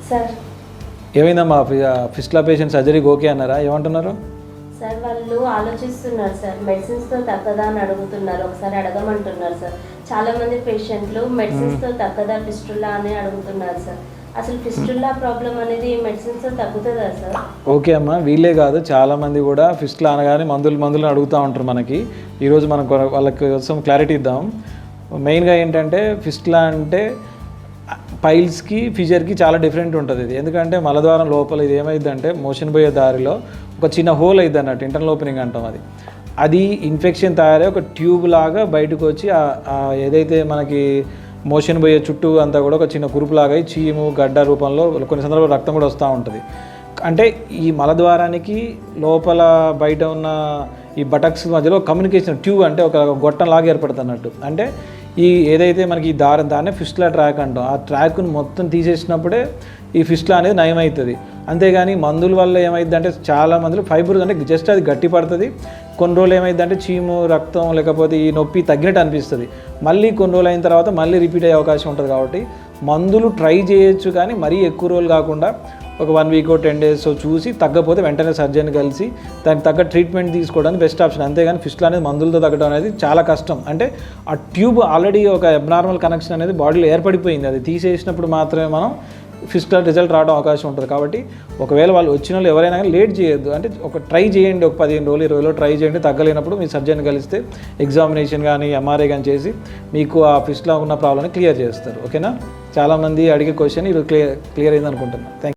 Sir ఏమైందమ్మా fistula patient సర్జరీకి okay అన్నారా? ఏమంటున్నారు సార్? వాళ్ళు ఆలోచిస్తున్నారు సార్, మెడిసిన్స్తో తగ్గదా అని అడుగుతున్నారు. ఒకసారి అడగమంటున్నారు సార్. చాలామంది పేషెంట్లు మెడిసిన్స్తో తగ్గదా ఫిస్టులా అని అడుగుతున్నారు సార్. అసలు ఫిస్టులా ప్రాబ్లం అనేది మెడిసిన్స్తో తగ్గుతుందా సార్? ఓకే అమ్మా, వీళ్ళే కాదు చాలామంది కూడా ఫిస్టులా అనగానే మందులు అడుగుతూ ఉంటారు. మనకి ఈరోజు మనం వాళ్ళకి కోసం క్లారిటీ ఇద్దాం. మెయిన్గా ఏంటంటే ఫిస్టులా అంటే పైల్స్కి ఫిజర్కి చాలా డిఫరెంట్ ఉంటుంది. ఇది ఎందుకంటే మలద్వారం లోపల ఇది ఏమైందంటే మోషన్ పోయే దారిలో ఒక చిన్న హోల్ అయింది అన్నట్టు, ఇంటర్నల్ ఓపెనింగ్ అంటాం. అది ఇన్ఫెక్షన్ తయారై ఒక ట్యూబ్ లాగా బయటకు వచ్చి ఏదైతే మనకి మోషన్ పోయే చుట్టూ అంతా కూడా ఒక చిన్న కురుపులాగా చీము గడ్డ రూపంలో కొన్ని సందర్భాల్లో రక్తం కూడా వస్తూ ఉంటుంది. అంటే ఈ మలద్వారానికి లోపల బయట ఉన్న ఈ బటక్స్ మధ్యలో కమ్యూనికేషన్ ట్యూబ్ అంటే ఒక గొట్టంలాగా ఏర్పడుతున్నట్టు. అంటే ఈ ఏదైతే మనకి ఈ దాన్నే ఫిస్టులా ట్రాక్ అంటాం. ఆ ట్రాక్ను మొత్తం తీసేసినప్పుడే ఈ ఫిస్టులా అనేది నయమవుతుంది. అంతేగాని మందుల వల్ల ఏమైంది అంటే చాలా మందులు ఫైబర్ అంటే జస్ట్ అది గట్టి పడుతుంది. కొన్ని రోజులు ఏమైంది అంటే చీము రక్తం లేకపోతే ఈ నొప్పి తగ్గినట్టు అనిపిస్తుంది. మళ్ళీ కొన్ని రోజులు అయిన తర్వాత మళ్ళీ రిపీట్ అయ్యే అవకాశం ఉంటుంది. కాబట్టి మందులు ట్రై చేయొచ్చు, కానీ మరీ ఎక్కువ రోజులు కాకుండా ఒక 1 వీక్ 10 డేస్ చూసి తగ్గపోతే వెంటనే సర్జన్ కలిసి దానికి తగ్గ ట్రీట్మెంట్ తీసుకోవడానికి బెస్ట్ ఆప్షన్. అంతేగాని ఫిస్టులా అనేది మందులతో తగ్గడం అనేది చాలా కష్టం. అంటే ఆ ట్యూబ్ ఆల్రెడీ ఒక అబ్నార్మల్ కనెక్షన్ అనేది బాడీలో ఏర్పడిపోయింది. అది తీసేసినప్పుడు మాత్రమే మనం ఫిస్టులా రిజల్ట్ రావడం అవకాశం ఉంటుంది. కాబట్టి ఒకవేళ వాళ్ళు వచ్చిన వాళ్ళు ఎవరైనా కానీ లేట్ చేయొద్దు. అంటే ఒక ట్రై చేయండి, ఒక 15 రోజులు 20 రోజులు ట్రై చేయండి. తగ్గలేనప్పుడు మీ సర్జన్ కలిస్తే ఎగ్జామినేషన్ కానీ ఎంఆర్ఐ కానీ చేసి మీకు ఆ ఫిస్టులా ఉన్న ప్రాబ్లమ్ని క్లియర్ చేస్తారు. ఓకేనా? చాలామంది అడిగే క్వశ్చన్ ఇది క్లియర్ అయింది అనుకుంటున్నాను. Thank you.